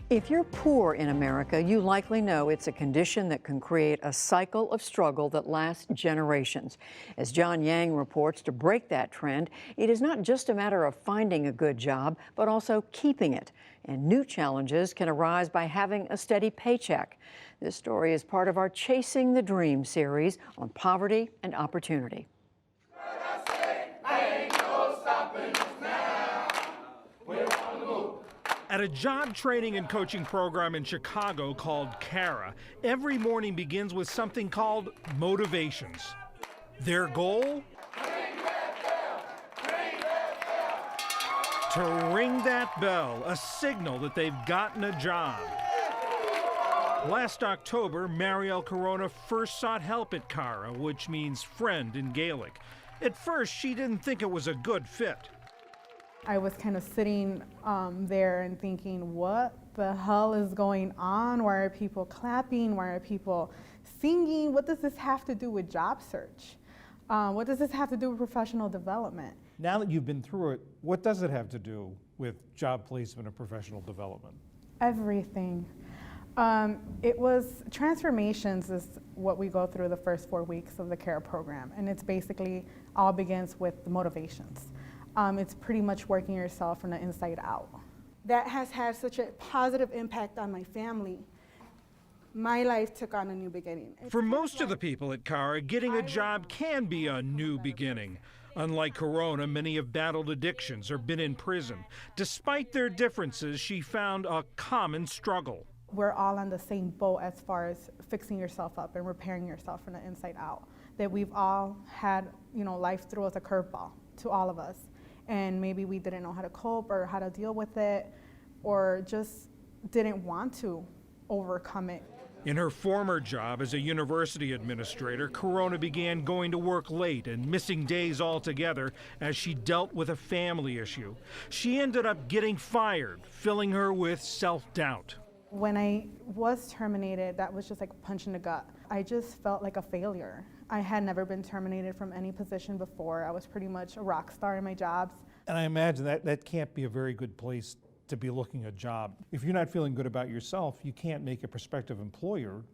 If you're poor in America, you likely know it's a condition that can create a cycle of struggle that lasts generations. As John Yang reports, to break that trend, it is not just a matter of finding a good job, but also keeping it. And new challenges can arise by having a steady paycheck. This story is part of our Chasing the Dream series on poverty and opportunity. At a job training and coaching program in Chicago called CARA, every morning begins with something called motivations. Their goal? To ring that bell, a signal that they've gotten a job. Last October, Marielle Corona first sought help at CARA, which means friend in Gaelic. At first, she didn't think it was a good fit. I was kind of sitting there and thinking, what the hell is going on? Why are people clapping? Why are people singing? What does this have to do with job search? What does this have to do with professional development? Now that you've been through it, what does it have to do with job placement and professional development? Everything. It was transformations is what we go through the first 4 weeks of the CARE program, and it's basically all begins with the motivations. It's pretty much working yourself from the inside out. That has had such a positive impact on my family. My life took on a new beginning. For most of the people at CARA, getting a job can be a new beginning. Unlike Corona, many have battled addictions or been in prison. Despite their differences, she found a common struggle. We're all on the same boat as far as fixing yourself up and repairing yourself from the inside out. That we've all had, life threw us a curveball to all of us. And maybe we didn't know how to cope or how to deal with it, or just didn't want to overcome it. In her former job as a university administrator, Corona began going to work late and missing days altogether as she dealt with a family issue. She ended up getting fired, filling her with self-doubt. When I was terminated, that was just like a punch in the gut. I just felt like a failure. I had never been terminated from any position before. I was pretty much a rock star in my jobs. And I imagine that can't be a very good place to be looking at a job. If you're not feeling good about yourself, you can't make a prospective employer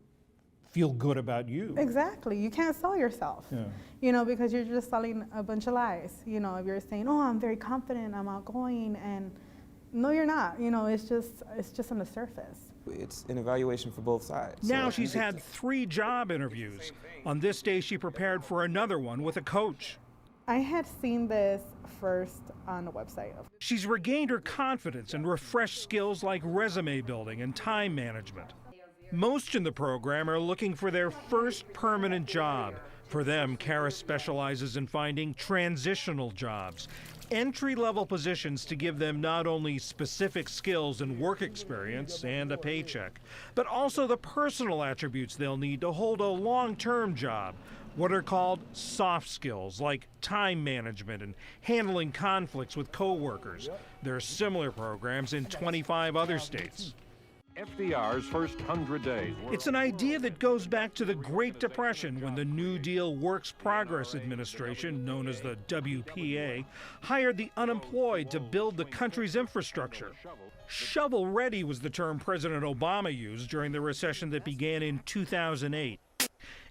feel good about you. Exactly. You can't sell yourself, because you're just selling a bunch of lies. If you're saying, oh, I'm very confident, I'm outgoing, and no, you're not. It's just on the surface. It's an evaluation for both sides. Now she's had 3 job interviews. On this day, she prepared for another one with a coach. I had seen this first on the website. She's regained her confidence and refreshed skills like resume building and time management. Most in the program are looking for their first permanent job. For them, CARA specializes in finding transitional jobs, entry-level positions to give them not only specific skills and work experience and a paycheck, but also the personal attributes they'll need to hold a long-term job, what are called soft skills like time management and handling conflicts with coworkers. There are similar programs in 25 other states. FDR's first 100 days. It's an idea that goes back to the Great Depression when the New Deal Works Progress Administration, known as the WPA, hired the unemployed to build the country's infrastructure. Shovel-ready was the term President Obama used during the recession that began in 2008.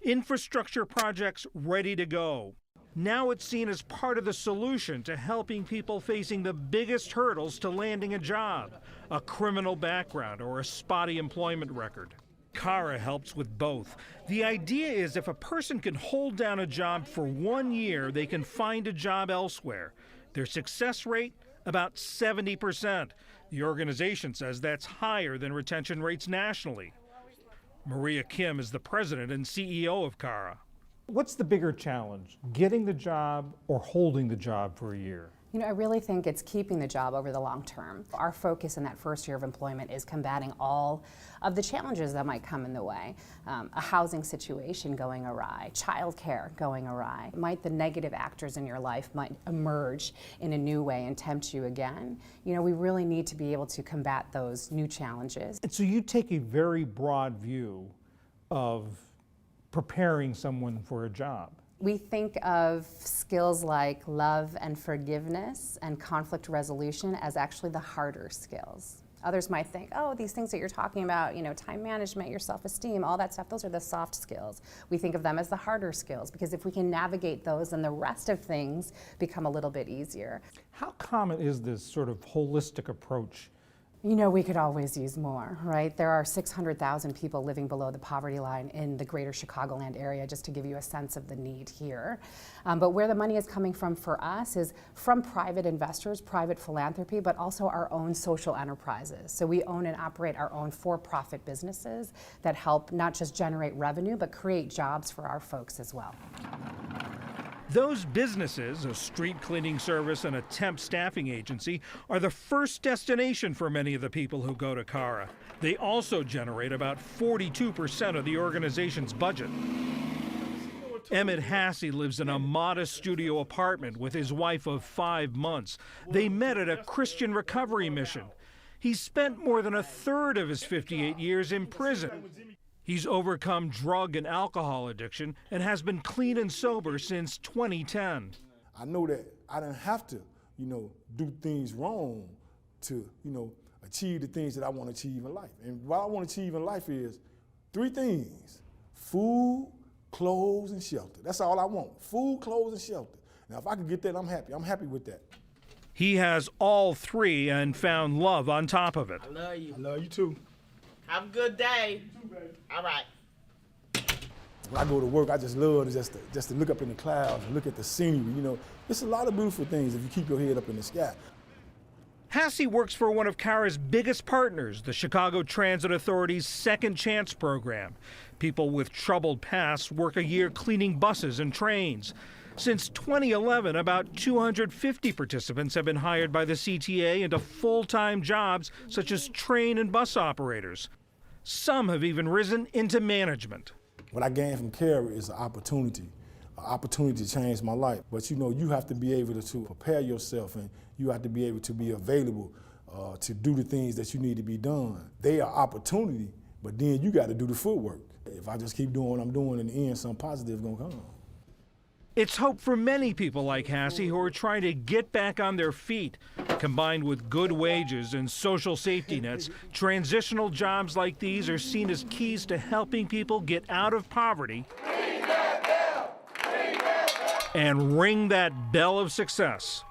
Infrastructure projects ready to go. Now it's seen as part of the solution to helping people facing the biggest hurdles to landing a job, a criminal background or a spotty employment record. CARA helps with both. The idea is if a person can hold down a job for 1 year, they can find a job elsewhere. Their success rate, about 70%. The organization says that's higher than retention rates nationally. Maria Kim is the president and CEO of CARA. What's the bigger challenge, getting the job or holding the job for a year? I really think it's keeping the job over the long term. Our focus in that first year of employment is combating all of the challenges that might come in the way. A housing situation going awry, childcare going awry. The negative actors in your life might emerge in a new way and tempt you again. We really need to be able to combat those new challenges. And so you take a very broad view of preparing someone for a job. We think of skills like love and forgiveness and conflict resolution as actually the harder skills. Others might think, oh, these things that you're talking about, time management, your self-esteem, all that stuff, those are the soft skills. We think of them as the harder skills, because if we can navigate those, then the rest of things become a little bit easier. How common is this sort of holistic approach? We could always use more, right? There are 600,000 people living below the poverty line in the greater Chicagoland area, just to give you a sense of the need here. But where the money is coming from for us is from private investors, private philanthropy, but also our own social enterprises. So we own and operate our own for-profit businesses that help not just generate revenue, but create jobs for our folks as well. Those businesses, a street cleaning service and a temp staffing agency, are the first destination for many of the people who go to CARA. They also generate about 42% of the organization's budget. Emmett Hassey lives in a modest studio apartment with his wife of 5 months. They met at a Christian recovery mission. He's spent more than a third of his 58 years in prison. He's overcome drug and alcohol addiction and has been clean and sober since 2010. I know that I didn't have to, do things wrong to, achieve the things that I want to achieve in life. And what I want to achieve in life is 3 things: food, clothes, and shelter. That's all I want: food, clothes, and shelter. Now, if I could get that, I'm happy. I'm happy with that. He has all 3 and found love on top of it. I love you. I love you too. Have a good day. You too, baby. All right. When I go to work, I just love just to look up in the clouds and look at the scenery. It's a lot of beautiful things if you keep your head up in the sky. Hassey works for one of CARA's biggest partners, the Chicago Transit Authority's Second Chance program. People with troubled pasts work a year cleaning buses and trains. Since 2011, about 250 participants have been hired by the CTA into full-time jobs such as train and bus operators. Some have even risen into management. What I gained from CARA is an opportunity to change my life. But you have to be able to prepare yourself, and you have to be able to be available to do the things that you need to be done. They are opportunity, but then you got to do the footwork. If I just keep doing what I'm doing, in the end, something positive is going to come. It's hope for many people like Hassey who are trying to get back on their feet. Combined with good wages and social safety nets, transitional jobs like these are seen as keys to helping people get out of poverty and ring that bell of success.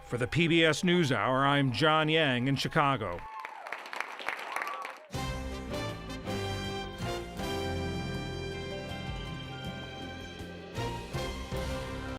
For the PBS NewsHour, I'm John Yang in Chicago.